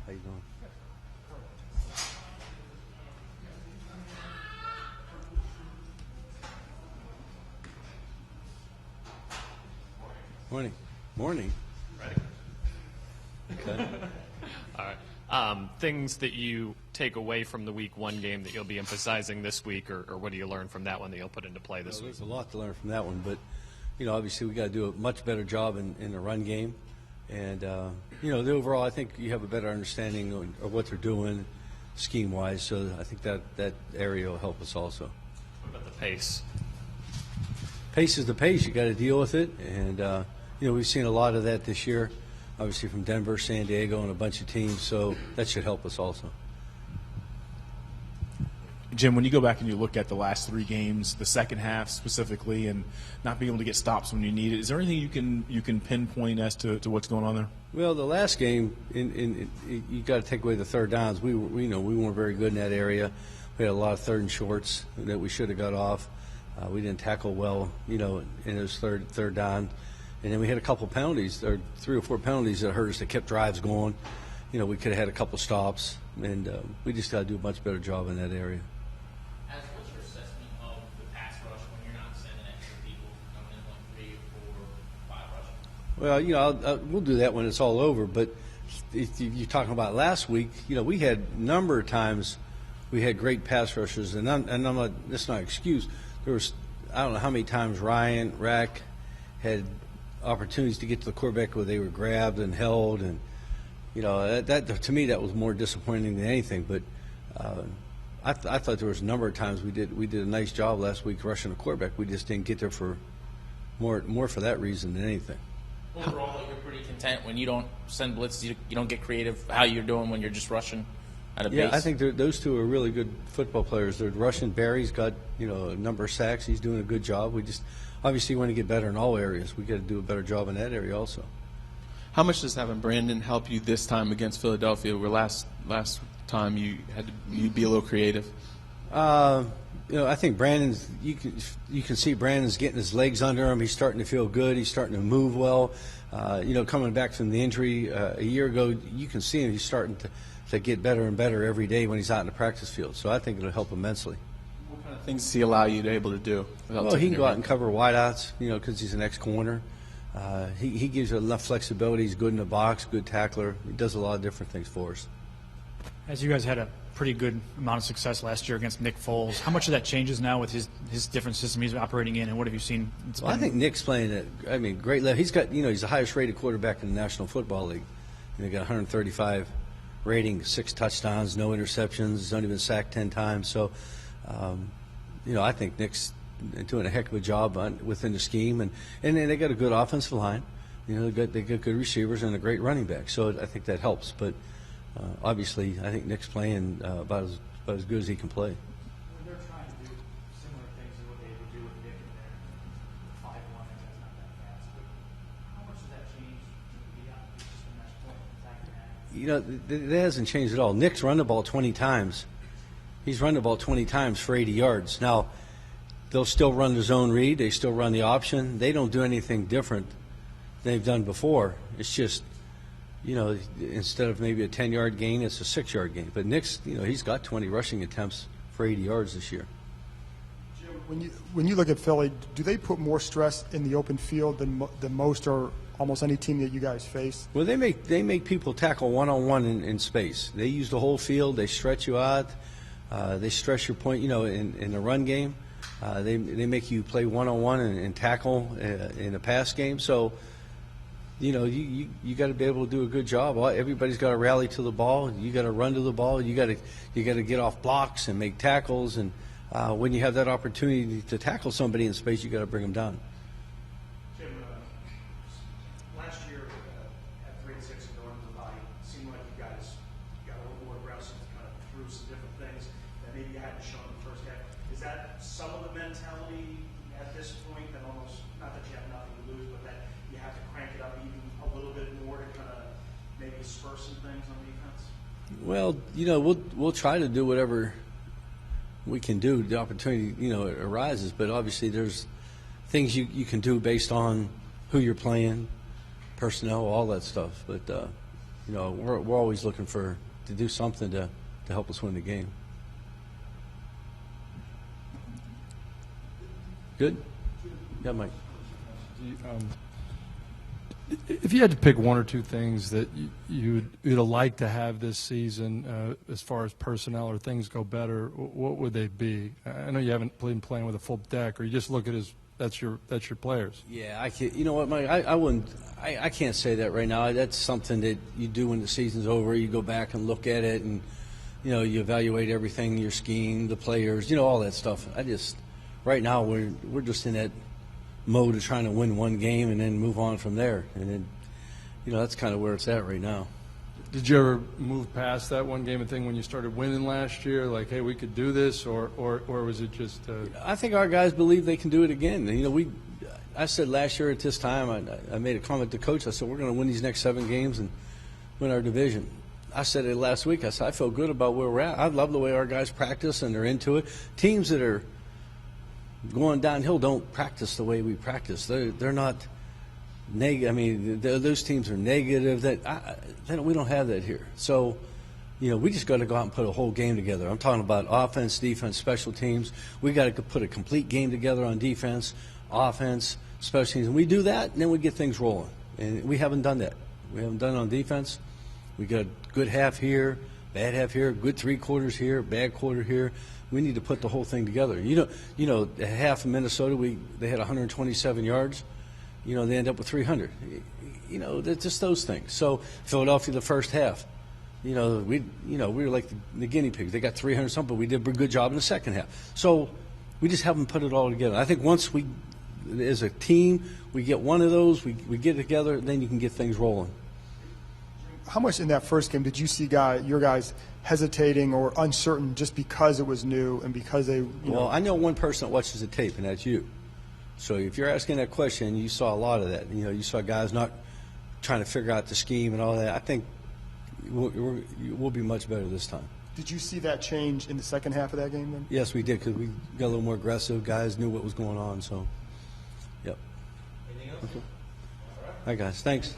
How you doing? Morning. Morning. Ready? Okay. All right. Things that you take away from the Week 1 game that you'll be emphasizing this week, or what do you learn from that one that you'll put into play this week? There's a lot to learn from that one, but obviously we got to do a much better job in the run game, and the overall I think you have a better understanding of what they're doing scheme-wise. So I think that area will help us also. What about the pace? Pace is the pace. You got to deal with it, and we've seen a lot of that this year, obviously from Denver, San Diego, and a bunch of teams. So that should help us also. Jim, when you go back and you look at the last 3 games, the second half specifically, and not being able to get stops when you need it, is there anything you can pinpoint as to what's going on there? Well, the last game, you got to take away the third downs. We weren't very good in that area. We had a lot of third and shorts that we should have got off. We didn't tackle well, in those third down. And then we had a couple penalties, or 3 or 4 penalties that hurt us that kept drives going. We could have had a couple stops, and we just got to do a much better job in that area. What's your assessment of the pass rush when you're not sending extra people coming in 1, 3, 4, 5 rushing? Well, we'll do that when it's all over. But if you're talking about last week, we had a number of times we had great pass rushers, and I'm not. That's not an excuse. There was, I don't know how many times Ryan, Rack had opportunities to get to the quarterback where they were grabbed and held, and that to me that was more disappointing than anything. But I thought there was a number of times we did a nice job last week rushing the quarterback. We just didn't get there for more for that reason than anything. Overall, you're pretty content when you don't send blitzes, you don't get creative. How you're doing when you're just rushing at a base? Yeah, I think those two are really good football players. They're rushing. Barry's got a number of sacks. He's doing a good job. We just obviously want to get better in all areas. We got to do a better job in that area also. How much does having Brandon help you this time against Philadelphia, where last time you had to be a little creative? I think Brandon's. You can see Brandon's getting his legs under him. He's starting to feel good. He's starting to move well. Coming back from the injury a year ago, you can see him. He's starting to get better and better every day when he's out in the practice field. So I think it'll help immensely. What kind of things does he allow you to able to do? Well, he can go out and cover wideouts, because he's an ex-corner. He gives you enough flexibility. He's good in the box, good tackler. He does a lot of different things for us. As you guys had a pretty good amount of success last year against Nick Foles, how much of that changes now with his different system he's operating in, and what have you seen? Well, I think Nick's playing at, great level. He's got, he's the highest rated quarterback in the National Football League. He got 135 rating, 6 touchdowns, no interceptions. He's only been sacked 10 times. So, I think Nick's doing a heck of a job within the scheme, and they got a good offensive line. They got good receivers and a great running back. So I think that helps. But obviously, I think Nick's playing about as good as he can play. When they're trying to do similar things to what they would do with Nick in their 5-1, that's not that fast. But how much does that change beyond just the next point in the second half? That hasn't changed at all. Nick's run the ball 20 times. He's run the ball 20 times for 80 yards. Now, they'll still run the zone read. They still run the option. They don't do anything different than they've done before. It's just, instead of maybe a 10-yard gain, it's a 6-yard gain. But Nick's, he's got 20 rushing attempts for 80 yards this year. Jim, when you look at Philly, do they put more stress in the open field than most or almost any team that you guys face? Well, they make people tackle one-on-one in space. They use the whole field. They stretch you out. They stress your point, in the run game. They make you play one-on-one and tackle in a pass game. So, you got to be able to do a good job. Everybody's got to rally to the ball. You got to run to the ball. You got to get off blocks and make tackles. And when you have that opportunity to tackle somebody in space, you got to bring them down. Jim, last year at 3-6 and going to the body, it seemed like you guys got a little more aggressive, kind of threw some different things that maybe you hadn't shown in the first half. Is that some of the mentality at this point that almost, not that you have nothing to lose, but that you have to crank it up even a little bit more to kind of maybe spur some things on defense? Well, we'll try to do whatever we can do. The opportunity, arises, but obviously there's things you can do based on who you're playing, personnel, all that stuff. But You know, we're always looking to do something to help us win the game. Good? Yeah, Mike. If you had to pick one or two things that you'd like to have this season, as far as personnel or things go better, what would they be? I know you haven't been playing with a full deck, or you just look at that's your players. Yeah, I can't. You know what, Mike? I wouldn't. I can't say that right now. That's something that you do when the season's over. You go back and look at it, and you evaluate everything, your scheme, the players, all that stuff. Right now we're just in that mode of trying to win one game and then move on from there. And then, that's kind of where it's at right now. Did you ever move past that one game thing when you started winning last year? Like, hey, we could do this, or was it just? I think our guys believe they can do it again. I said last year at this time, I made a comment to coach. I said we're going to win these next 7 games and win our division. I said it last week. I said I feel good about where we're at. I love the way our guys practice and they're into it. Teams that are going downhill don't practice the way we practice. They're not negative. I mean, those teams are negative. We don't have that here. So, we just got to go out and put a whole game together. I'm talking about offense, defense, special teams. We got to put a complete game together on defense, offense, special teams. And we do that, and then we get things rolling. And we haven't done that. We haven't done it on defense. We got a good half here, bad half here, good 3 quarters here, bad quarter here. We need to put the whole thing together. The half of Minnesota, they had 127 yards. They end up with 300. They're just those things. So Philadelphia, the first half, we were like the guinea pigs. They got 300 something, but we did a good job in the second half. So we just haven't put it all together. I think once we, as a team, we get one of those, we get together, then you can get things rolling. How much in that first game did you see your guys hesitating or uncertain just because it was new and because they? Well, I know one person that watches the tape, and that's you. So if you're asking that question, you saw a lot of that. You saw guys not trying to figure out the scheme and all that. I think we'll be much better this time. Did you see that change in the second half of that game then? Yes, we did, because we got a little more aggressive. Guys knew what was going on. So, yep. Anything else? Okay. All right, guys. Thanks.